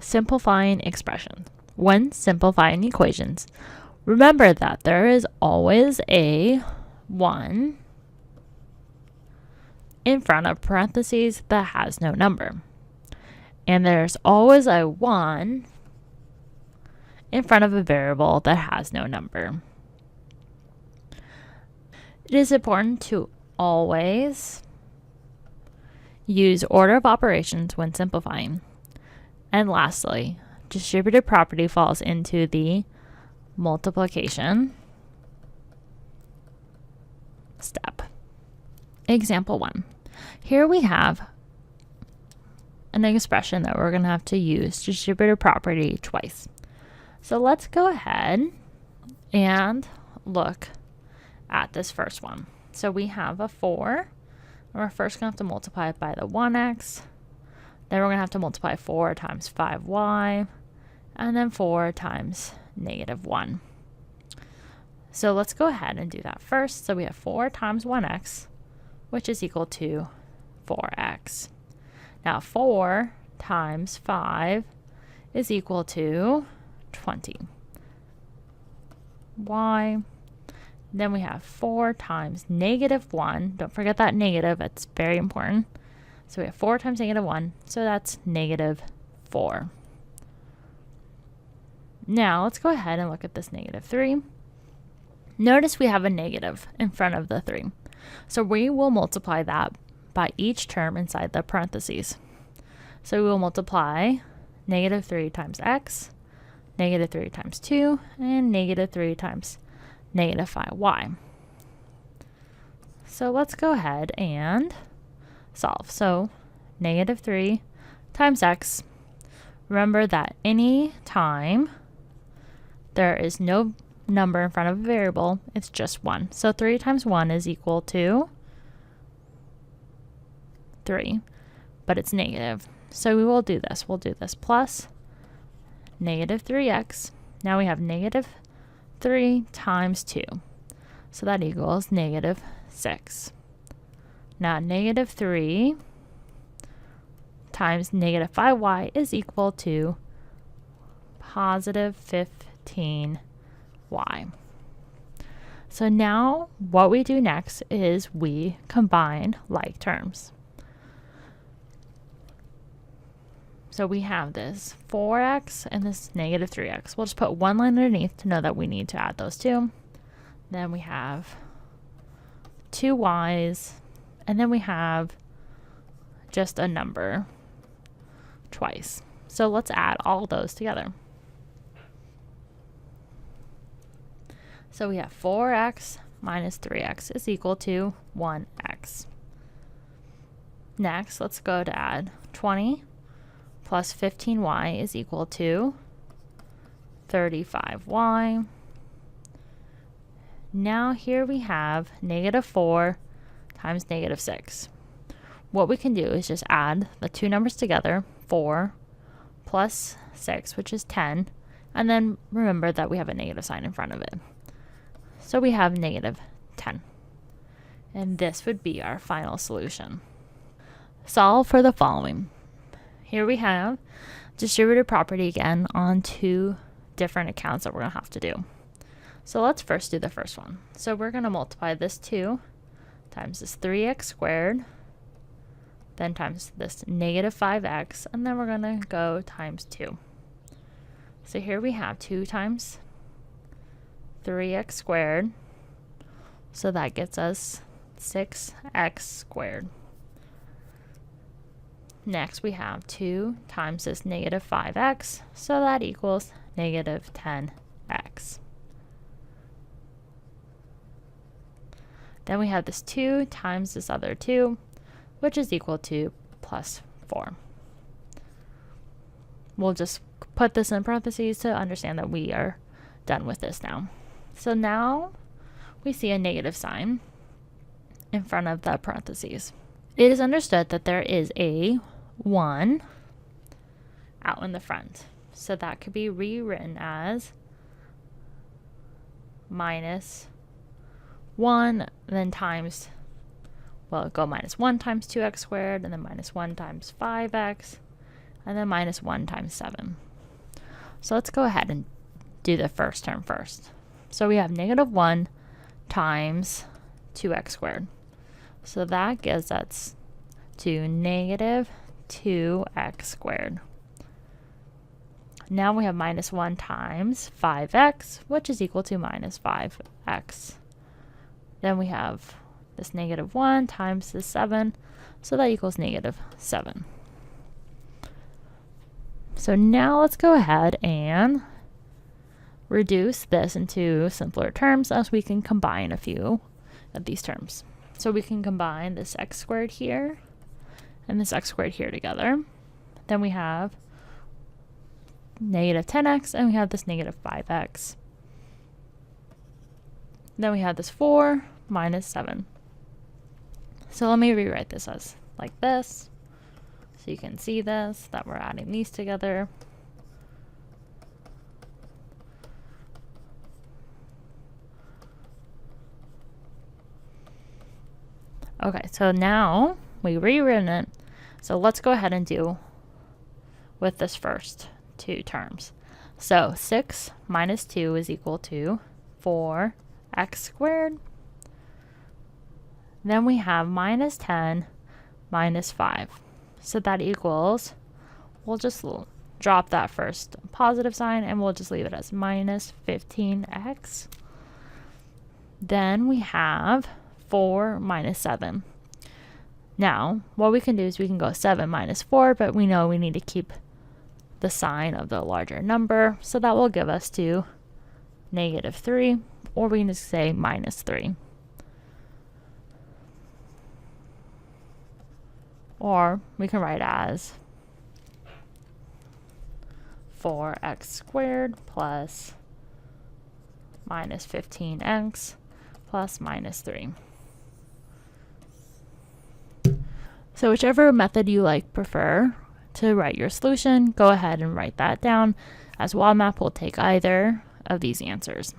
Simplifying expressions. When simplifying equations, remember that there is always a 1 in front of parentheses that has no number. And there's always a 1 in front of a variable that has no number. It is important to always use order of operations when simplifying. And lastly, distributive property falls into the multiplication step. Example 1. Here we have an expression that we're going to have to use distributive property twice. So let's go ahead and look at this first one. So we have a 4. We're first going to have to multiply it by the 1x. Then we're going to have to multiply 4 times 5y. And then 4 times negative 1. So let's go ahead and do that first. So we have 4 times 1x, which is equal to 4x. Now 4 times 5 is equal to 20. Y. Then we have 4 times negative 1. Don't forget that negative. It's very important. So we have 4 times negative 1. So that's negative 4. Now let's go ahead and look at this negative 3. Notice we have a negative in front of the 3. So we will multiply that by each term inside the parentheses. So we will multiply negative 3 times x, negative 3 times 2, and negative 3 times negative 5y. So let's go ahead and solve. So negative 3 times x. Remember that any time there is no number in front of a variable, it's just 1. So 3 times 1 is equal to 3, but it's negative. So we will do this. We'll do this plus negative 3x. Now we have negative 3 times 2. So that equals negative 6. Now negative 3 times negative 5y is equal to positive 15y. So now what we do next is we combine like terms. So we have this 4x and this negative 3x. We'll just put one line underneath to know that we need to add those two. Then we have 2y's, and then we have just a number twice. So let's add all those together. So we have 4x minus 3x is equal to 1x. Next, let's go to add 20 plus 15y is equal to 35y. Now here we have negative 4 times negative 6. What we can do is just add the two numbers together, 4 plus 6, which is 10, and then remember that we have a negative sign in front of it. So we have negative 10. And this would be our final solution. Solve for the following. Here we have distributive property again on two different accounts that we're going to have to do. So let's first do the first one. So we're going to multiply this 2 times this 3x squared, then times this negative 5x, and then we're going to go times 2. So here we have 2 times 3x squared, so that gets us 6x squared. Next we have 2 times this negative 5x, so that equals negative 10x. Then we have this 2 times this other 2, which is equal to plus 4. We'll just put this in parentheses to understand that we are done with this now. So now we see a negative sign in front of the parentheses. It is understood that there is a 1 out in the front. So that could be rewritten as minus 1, then times, well, go minus 1 times 2x squared, and then minus 1 times 5x, and then minus 1 times 7. So let's go ahead and do the first term first. So we have negative 1 times 2x squared. So that gives us to negative 2x squared. Now we have minus 1 times 5x, which is equal to minus 5x. Then we have this negative 1 times the 7, so that equals negative 7. So now let's go ahead and reduce this into simpler terms as we can combine a few of these terms. So we can combine this x squared here and this x squared here together. Then we have negative 10x and we have this negative 5x. Then we have this 4 minus 7. So let me rewrite this as like this. So you can see this, that we're adding these together. Okay, so now we've rewritten it. So let's go ahead and do with this first two terms. So 6 minus 2 is equal to 4x squared. Then we have minus 10 minus 5. So that equals, we'll just drop that first positive sign and we'll just leave it as minus 15x. Then we have 4 minus 7. Now, what we can do is we can go 7 minus 4, but we know we need to keep the sign of the larger number. So that will give us to negative 3, or we can just say minus 3. Or we can write as 4x squared plus minus 15x plus minus 3. So whichever method you prefer to write your solution, go ahead and write that down, as WODMAP will take either of these answers.